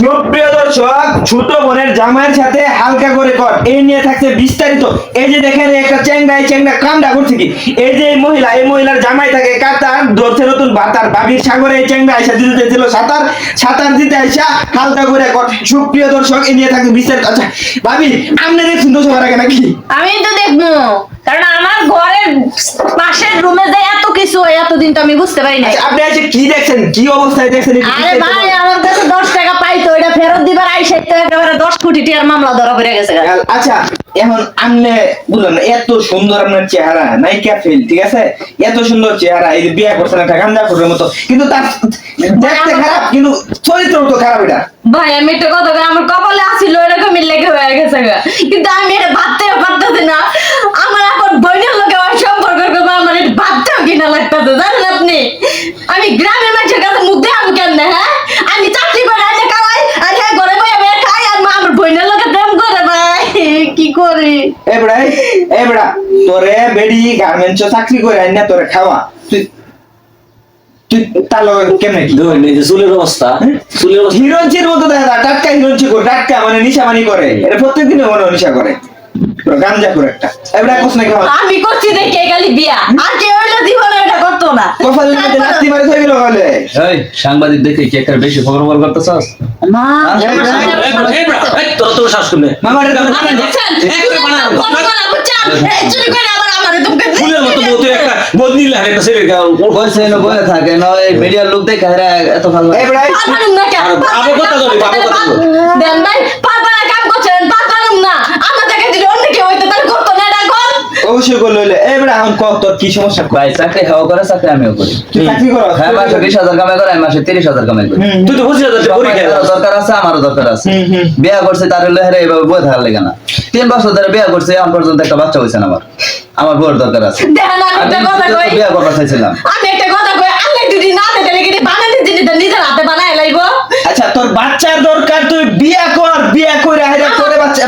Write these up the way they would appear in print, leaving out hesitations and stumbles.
সুপ্রিয় দর্শক, ছোট বোনের জামাইয়ের সাথে হালকা করে কর এই নিয়ে থাকছে বিস্তারিত। এই যে দেখেন একটা চেংড়া কামড়া করছে কি, এই যে এই মহিলার জামাই থাকে কাতার ধরছে নতুন ভাতার বাবির সাগরে এই চেংড়া আইসা দিতে ছিল সাঁতার দিতে আইসা হালকা করে কর। সুপ্রিয় দর্শক, এই নিয়ে থাকছে বিস্তারিত। আচ্ছা ভাবি, আপনি দেখছেন তো সবার আগে নাকি? আমি তো দেখবো, কারণ আমার ঘরের পাশের রুমে যে এত কিছু হয় এতদিন তো আমি বুঝতে পারি না। আচ্ছা, আপনি আজকে কি দেখছেন, কি অবস্থায় দেখছেন? আরে ভাই, আমার কাছে 10 টাকা পাইতো, এটা ফেরত দিবার আইসা তো একেবারে 10 কোটি টাকার মামলা ধরা পড়ে গেছে। আচ্ছা, এখন আপনি বুঝলেন না, এত সুন্দর আপনার চেহারা নাই ক্যাফেল, ঠিক আছে? এত সুন্দর চেহারা, এই যে বিয়ে করছেন একটা গান্দা ফুটের মতো, কিন্তু তার দেখতে খারাপ, কিন্তু চরিত্র তো খারাপ। এটা ভাই, আমি একটা কথা কই, আমার কপালে আছিল এরকমই লেগে হয়ে গেছে, কিন্তু আমি এটা ভাবতেও পারতেছি না। আমার এখন বইনের লোকে আমার সম্পর্ক করবো, আমার এটা ভাবতেও কিনা লাগতেছে, জানেন আপনি? আমি গ্রামের মানুষের কাছে মুখ দিয়ে আমি কেন? হ্যাঁ, আমি চাকরি করে আনে খাওয়াই, আর হ্যাঁ ঘরে বইয়া বের খাই, আর আমার বইনের লোকে প্রেম করে। ভাই কি করি? এবড়া তোরে বেডি গার্মেন্টস চাকরি করে আইনা তোরে খাওয়া, তুই তার লগে কেমনে কি চুলের অবস্থা, হিরোইনচির মতো দেখা যায়, টাটকা হিরোইনচি করে, টাটকা মানে নিশামানি করে, এটা প্রত্যেকদিন মনে নিশা করে, গাঞ্জা করে একটা। এবড়া কোস নাকি আমি করছি দেখে খালি বিয়া, আর কেউ হইলে জীবনে এটা করতো না। কপালের মধ্যে নাস্তি মারি হয়ে গেল বলে। এই সাংবাদিক দেখে কি একটা বেশি খবর করতেছস? মা তোর তো শ্বাস করলে মামার ফুলের মতো বলতে একটা বদনি লাগে একটা ছেলে বলছে না বলে থাকে না, এই মিডিয়ার লোক দেখে এরা এত ভালো লাগে। এবড়া বাবু কথা বলি, বাবু কথা বলি। দেন ভাই, পাপারা কাম করছেন, পাপারুম না, আমাদেরকে যদি অন্য কেউ হইতো তাহলে করতো না এটা কোন? অবশ্যই করলো হইলে। এবড়া এখন কত তোর কি সমস্যা? ভাই চাকরি হাওয়া করে, চাকরি আমিও করি। তুই চাকরি করো? হ্যাঁ, মাসে 20,000 কামাই করে, আমি মাসে 30,000 কামাই করি। তুই তো বুঝছিস যে পরীক্ষা আমারও দরকার আছে, আমারও দরকার আছে। বিয়ে করছে তার হলে হেরে এইভাবে বয়ে থাকার লেগে না। 3 বছর ধরে বিয়ে করছে, এখন পর্যন্ত একটা বাচ্চা হয়েছে না। আমার বউর দরকার আছে। দেখেন, আমি একটা কথা কই, বিয়ে করবার চাইছিলাম। আমি একটা কথা কই, আল্লাহ যদি না দেয় তাহলে কি বানানোর জিনিসটা নিজের হাতে বানায় লাইবো? আচ্ছা, তোর বাচ্চার দরকার, তুই বিয়ে কর, বিয়ে করে হাইরা করে বাচ্চা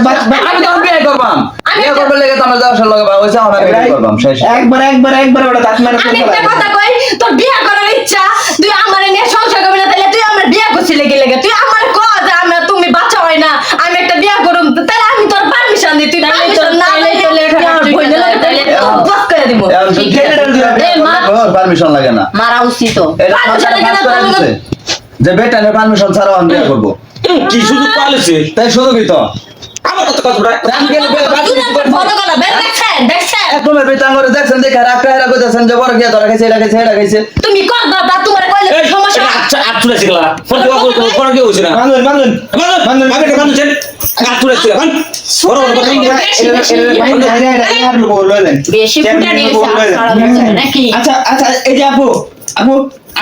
আমি তো বিয়ে করবাম, বিয়ে করবার লেগে তো আমার যাওয়ার লগে ভাব হয়েছে, আমরা বিয়ে করবাম শেষ। একবার ওটা দাঁত মারা আমি একটা কথা কই, তোর বিয়ে করার ইচ্ছা, তুই আমার নিয়ে সংসার করবি না, তাহলে তুই আমার বিয়ে করছিস লেগে তুই আমার কও যে তুমি বাচ্চা হয় না, আমি একটা বিয়ে করুম, তাহলে আমি তোর পারমিশন দিই, তুই পারমিশন না দিলে আমার বইনে লাগে, তাহলে বাস করে দিব। পারমিশন লাগে না, মারা উচিত তো এটা পারমিশন লাগে না, করে দিছে যে বেটা নে পারমিশন ছাড়াও আমি বিয়ে করবো। কি শুধু পালিছে তাই শুধু কি তো আমার কথা কথা বড় গলা বের দেখছেন একদমের বেতন করে দেখছেন, দেখে রাখতে হেরা কইতাছেন যে বড় গিয়া ধরা খাইছে, এটা খাইছে, এটা খাইছে। তুমি কর দাদা, তোমার কইলে সমস্যা। আচ্ছা আটুরে শিখলা ফোন দেওয়া কোন কি হইছে না বান্ধন আমি এটা বান্ধন ছেন আটুরে শিখলা বান বড় বড় কথা বেশি ফুটা নিয়েছে আর ছাড়া নাকি? আচ্ছা, এই যে আপু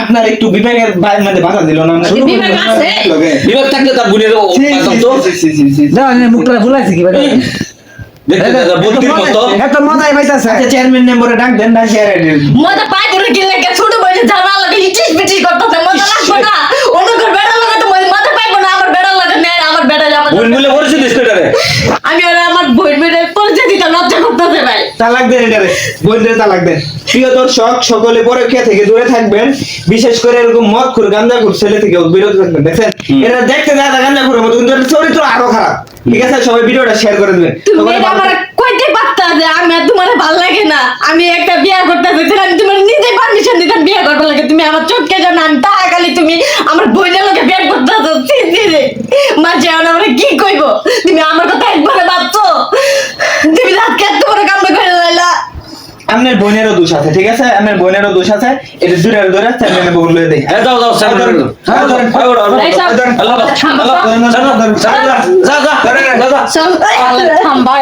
আপনার একটু বিবেকের মধ্যে বাধা দিল না? বিবেক আছে? বিবেক থাকলে তার গুণের তো মুখটা ফুলাইছে কি ভাই? দেখতে বলতির মতো একটা মজাই পাইতাছে। আচ্ছা, চেয়ারম্যান নম্বরে ডাক দেন না, মজা পাই করে গেলে কে ছোট বয়সে ঝাড়া লাগে ইটিস পিটিস করতেছে, মজা লাগবে না? অন্যদের বেড়া লাগে তো মজা পাইবো না, আমার বেড়া লাগে না, আমার বেড়া যাবে বোন বলে পরিচয় দিস এটারে আমি আর আমার বোন মেরে পরিচয় দিতে লজ্জা করতেছে ভাই। তালাক দেন এটারে, বইদের তালাক দেন। প্রিয় দর্শক, সকলে পরকীয়া থেকে দূরে থাকবেন, বিশেষ করে এরকম মদখোর গাঁজাখোর ছেলে থেকে বিরত থাকবেন। দেখেন এরা দেখতে দাদা গাঁজাখোরের মতো, কিন্তু এর চরিত্র আরো খারাপ। ঠিক আছে, সবাই ভিডিওটা শেয়ার করে দিবেন। তুমি এটা আমার কইতে পারতা যে আমি আর তোমার ভালো লাগে না, আমি একটা বিয়ে করতে চাইছিলাম, আমি তোমার নিজে পারমিশন দিতাম বিয়ে করবার লাগে, তুমি আমার চোখকে জানো আমি তা খালি তুমি আমার বোনের লোকে বিয়ে করতে চাইছো। মাঝে আমরা কি কইব? তুমি আমার কথা একবারে ভাবছো? তুমি রাতকে এত বড় কাম করে লাইলা। আপনার বোনেরও দোষ আছে, ঠিক আছে? আপনার বোনেরও দোষ আছে, এটা দূরে চেয়ারম্যানের বউ লয়ে দেই। হ্যাঁ যাও স্যার আল্লাহ আল্লাহ যা যা থাম্বা